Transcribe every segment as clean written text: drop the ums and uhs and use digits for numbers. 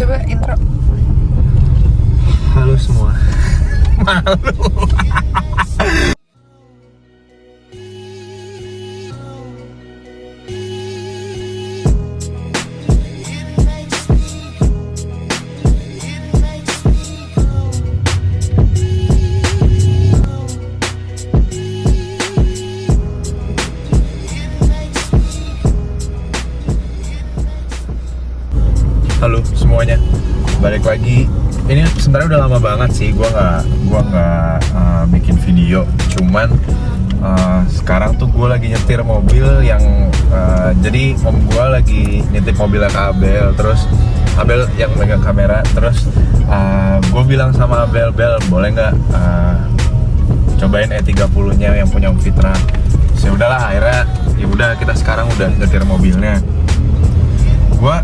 Coba intro. Halo semua. Malu. Halo semuanya, balik lagi. Ini sebenarnya udah lama banget sih gua nggak bikin video. Cuman sekarang tuh gue lagi nyetir mobil yang jadi om gue lagi nitip mobilnya ke Abel. Terus Abel yang megang kamera. Terus gue bilang sama Abel, Bel boleh nggak cobain E30-nya yang punya Om Fitra. Ya udahlah, akhirnya ya udah kita sekarang udah nyetir mobilnya. Gue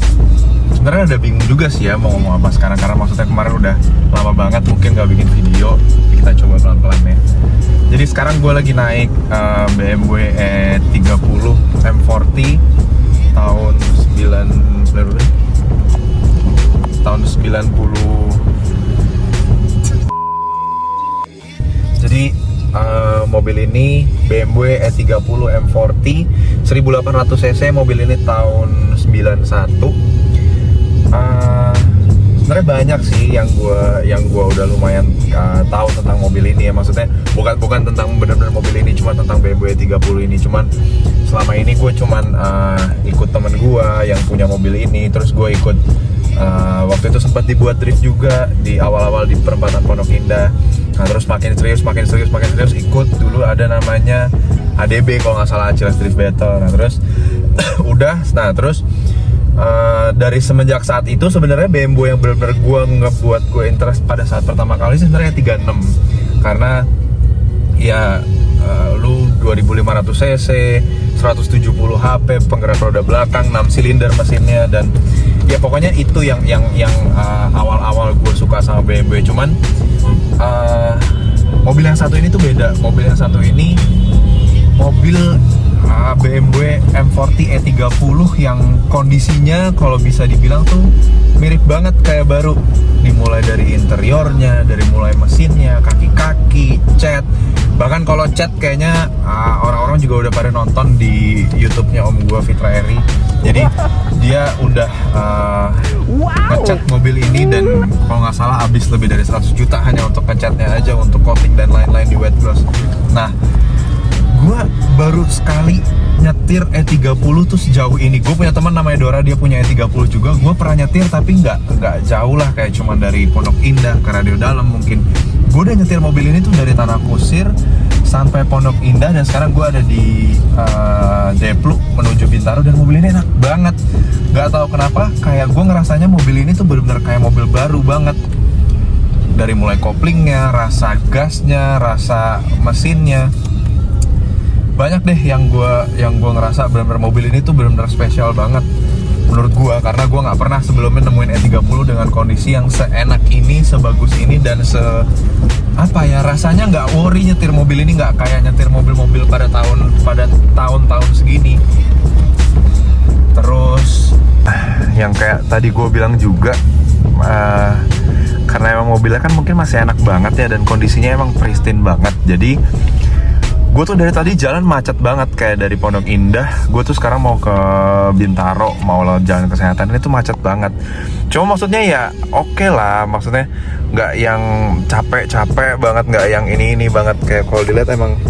sebenarnya udah bingung juga sih ya mau ngomong apa sekarang, karena maksudnya kemarin udah lama banget mungkin gak bikin video. Kita coba pelan-pelan ya. Jadi sekarang gue lagi naik BMW E30 M40 tahun 90. Jadi mobil ini BMW E30 M40 1800 cc. Mobil ini tahun 91. Sebenarnya banyak sih yang gua udah lumayan tahu tentang mobil ini ya. Maksudnya bukan tentang benar-benar mobil ini, cuma tentang BMW 30 ini. Cuman selama ini gue cuman ikut temen gua yang punya mobil ini. Terus gue ikut waktu itu sempat dibuat drift juga di awal-awal di perempatan Pondok Indah. Nah terus makin serius ikut dulu ada namanya ADB kalau nggak salah, Acilas Drift Battle. Nah terus terus dari semenjak saat itu sebenarnya BMW yang benar-benar ngebuat gue interest pada saat pertama kali sih sebenarnya 36, karena ya lu 2500 cc 170 HP, penggerak roda belakang, 6 silinder mesinnya, dan ya pokoknya itu yang awal-awal gue suka sama BMW. Cuman mobil yang satu ini tuh beda. Mobil yang satu ini mobil BMW M40 E30 yang kondisinya kalau bisa dibilang tuh mirip banget kayak baru. Dimulai dari interiornya, dari mulai mesinnya, kaki-kaki, cat. Bahkan kalau cat kayaknya orang-orang juga udah pada nonton di YouTube-nya om gua Fitra Eri. Jadi dia udah ngecat mobil ini, dan kalau nggak salah habis lebih dari 100 juta hanya untuk ngecatnya aja, untuk coating dan lain-lain di wet gloss. Nah, gue baru sekali nyetir E30 tuh sejauh ini. Gue punya teman namanya Dora, dia punya E30 juga. Gue pernah nyetir tapi nggak jauh lah, kayak cuman dari Pondok Indah ke Radio Dalam mungkin. Gue udah nyetir mobil ini tuh dari Tanah Kusir sampai Pondok Indah, dan sekarang gue ada di Depluk menuju Bintaro, dan mobil ini enak banget. Gak tahu kenapa kayak gue ngerasanya mobil ini tuh benar-benar kayak mobil baru banget. Dari mulai koplingnya, rasa gasnya, rasa mesinnya, banyak deh yang gue ngerasa benar-benar mobil ini tuh benar-benar spesial banget menurut gue, karena gue nggak pernah sebelumnya nemuin E30 dengan kondisi yang seenak ini, sebagus ini, dan rasanya nggak worry nyetir mobil ini, nggak kayak nyetir mobil-mobil pada tahun-tahun segini. Terus yang kayak tadi gue bilang juga, karena emang mobilnya kan mungkin masih enak banget ya, dan kondisinya emang pristine banget. Jadi gue tuh dari tadi jalan macet banget, kayak dari Pondok Indah gue tuh sekarang mau ke Bintaro, mau lewat jalan kesehatan, ini tuh macet banget. Cuma maksudnya ya oke lah, maksudnya nggak yang capek banget, nggak yang ini banget. Kayak kalau dilihat emang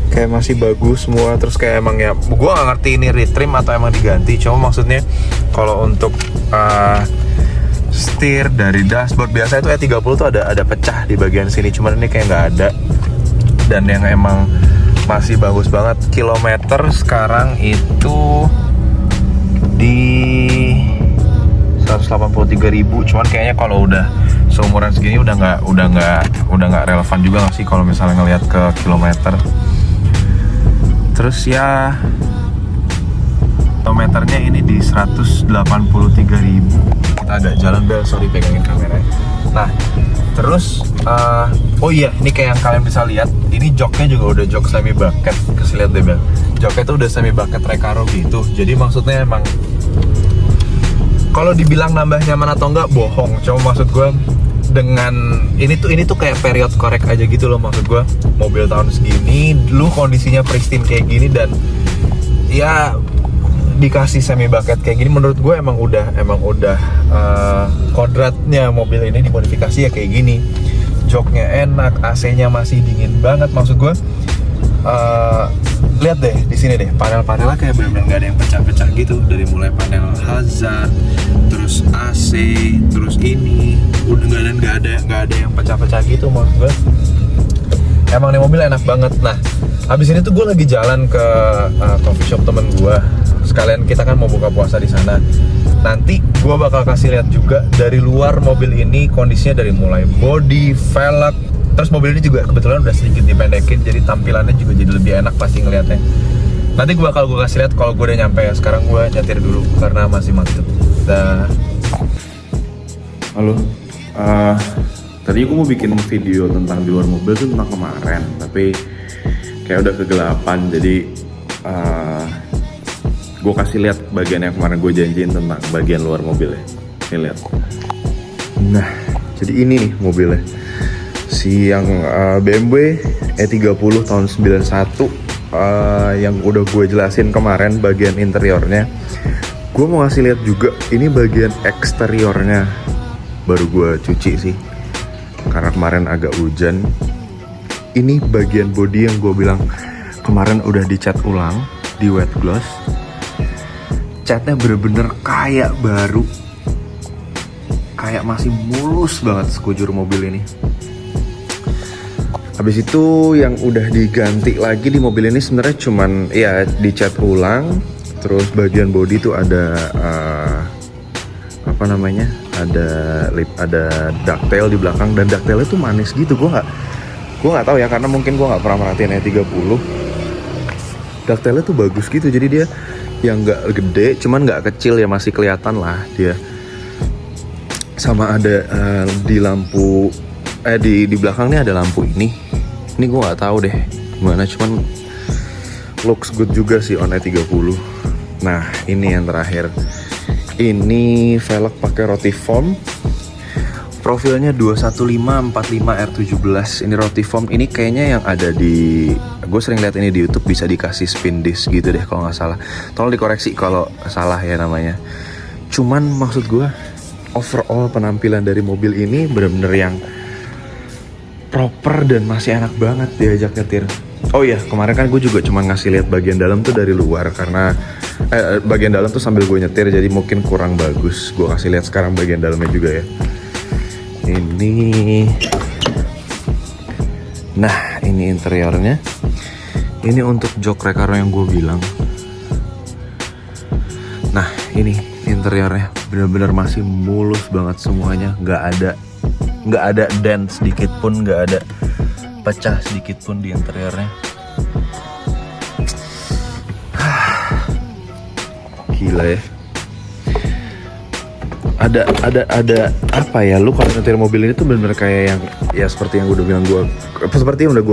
kayak masih bagus semua. Terus kayak emang ya gue nggak ngerti ini retrim atau emang diganti. Cuma maksudnya kalau untuk setir dari dashboard biasa itu E30 tuh ada pecah di bagian sini, cuman ini kayak nggak ada. Dan yang emang masih bagus banget. Kilometer sekarang itu di 183.000. Cuman kayaknya kalau udah seumuran segini udah nggak relevan juga nggak sih kalau misalnya ngelihat ke kilometer. Terus ya kilometernya ini di 183.000. Kita agak jalan, Bel, sorry pegangin kameranya. Nah terus oh iya, ini kayak yang kalian bisa lihat, ini joknya juga udah jok semi bucket. Kasih lihat deh, Bel, joknya tuh udah semi bucket Recaro gitu. Jadi maksudnya emang Kalau dibilang nambah nyaman atau enggak, bohong. Cuma maksud gue dengan ini tuh kayak period korek aja gitu loh. Maksud gue mobil tahun segini, lu kondisinya pristine kayak gini, dan ya dikasih semi bucket kayak gini, menurut gue emang udah kodratnya mobil ini dimodifikasi ya kayak gini. Joknya enak, AC-nya masih dingin banget. Maksud gue lihat deh di sini deh, panel-panelnya kayak benar-benar nggak ada yang pecah-pecah gitu, dari mulai panel hazard, terus AC, terus ini udah nggak ada yang pecah-pecah gitu. Maksud gue emang nih mobil enak banget. Nah, abis ini tuh gue lagi jalan ke coffee shop temen gue, sekalian kita kan mau buka puasa di sana. Nanti gue bakal kasih lihat juga dari luar mobil ini kondisinya, dari mulai body, velg. Terus mobil ini juga kebetulan udah sedikit dipendekin, jadi tampilannya juga jadi lebih enak pasti ngeliatnya. Nanti gue kasih lihat kalau gue udah nyampe ya. Sekarang gue nyetir dulu karena masih macet. Dah. Halo. Tadi gue mau bikin video tentang di luar mobil tuh tentang kemarin, tapi kayak udah kegelapan, jadi gue kasih lihat bagian yang kemarin gue janjiin tentang bagian luar mobil ya. Nih lihat. Nah, jadi ini nih mobilnya. Si yang BMW E30 tahun 91 yang udah gue jelasin kemarin bagian interiornya. Gue mau ngasih lihat juga ini bagian eksteriornya, baru gue cuci sih karena kemarin agak hujan. Ini bagian body yang gue bilang kemarin udah dicat ulang di wet gloss. Catnya bener-bener kayak baru, kayak masih mulus banget sekujur mobil ini. Habis itu yang udah diganti lagi di mobil ini sebenarnya cuman ya dicat ulang. Terus bagian body tuh ada ada ducktail di belakang, dan ducktailnya tuh manis gitu. Gue nggak tahu ya, karena mungkin gue nggak pernah merhatiin E30. Ducktailnya tuh bagus gitu, jadi dia yang nggak gede, cuman nggak kecil ya, masih kelihatan lah dia. Sama ada di lampu di belakang nih ada lampu ini gue nggak tahu deh gimana, cuman looks good juga sih on E30. Nah, ini yang terakhir, ini velg pakai Rotiform, profilnya 21545R17. Ini Rotiform, ini kayaknya yang ada di, gue sering lihat ini di YouTube, bisa dikasih spin disc gitu deh kalau nggak salah. Tolong dikoreksi kalau salah ya namanya. Cuman maksud gue overall penampilan dari mobil ini bener-bener yang proper dan masih enak banget diajak nyetir. Oh iya, kemarin kan gue juga cuma ngasih lihat bagian dalam tuh dari luar, karena bagian dalam tuh sambil gue nyetir jadi mungkin kurang bagus. Gue kasih lihat sekarang bagian dalamnya juga ya. Ini, nah ini interiornya. Ini untuk jok rekaro yang gue bilang. Nah ini interiornya bener-bener masih mulus banget semuanya, nggak ada dent sedikit pun, nggak ada pecah sedikit pun di interiornya. Gila ya. Ada apa ya, lu kalau nyetir mobil ini tuh bener-bener kayak yang ya seperti yang udah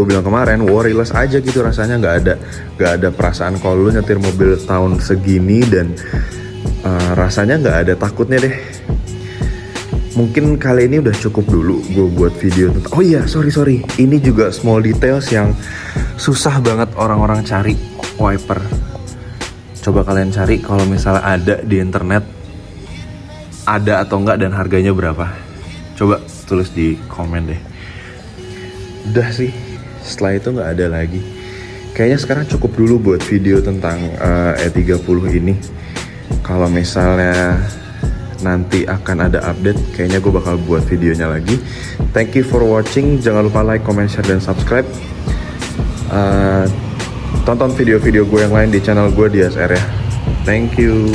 bilang kemarin, worryless aja gitu rasanya. Nggak ada perasaan kalau lu nyetir mobil tahun segini, dan rasanya nggak ada takutnya deh. Mungkin kali ini udah cukup dulu gue buat video tentang, oh iya sorry, ini juga small details yang susah banget orang-orang cari, wiper. Coba kalian cari kalau misalnya ada di internet, ada atau enggak dan harganya berapa. Coba tulis di komen deh. Udah sih, setelah itu nggak ada lagi. Kayaknya sekarang cukup dulu buat video tentang E30 ini. Kalau misalnya nanti akan ada update, kayaknya gue bakal buat videonya lagi. Thank you for watching. Jangan lupa like, comment, share, dan subscribe. Tonton video-video gue yang lain di channel gue di SR ya. Thank you.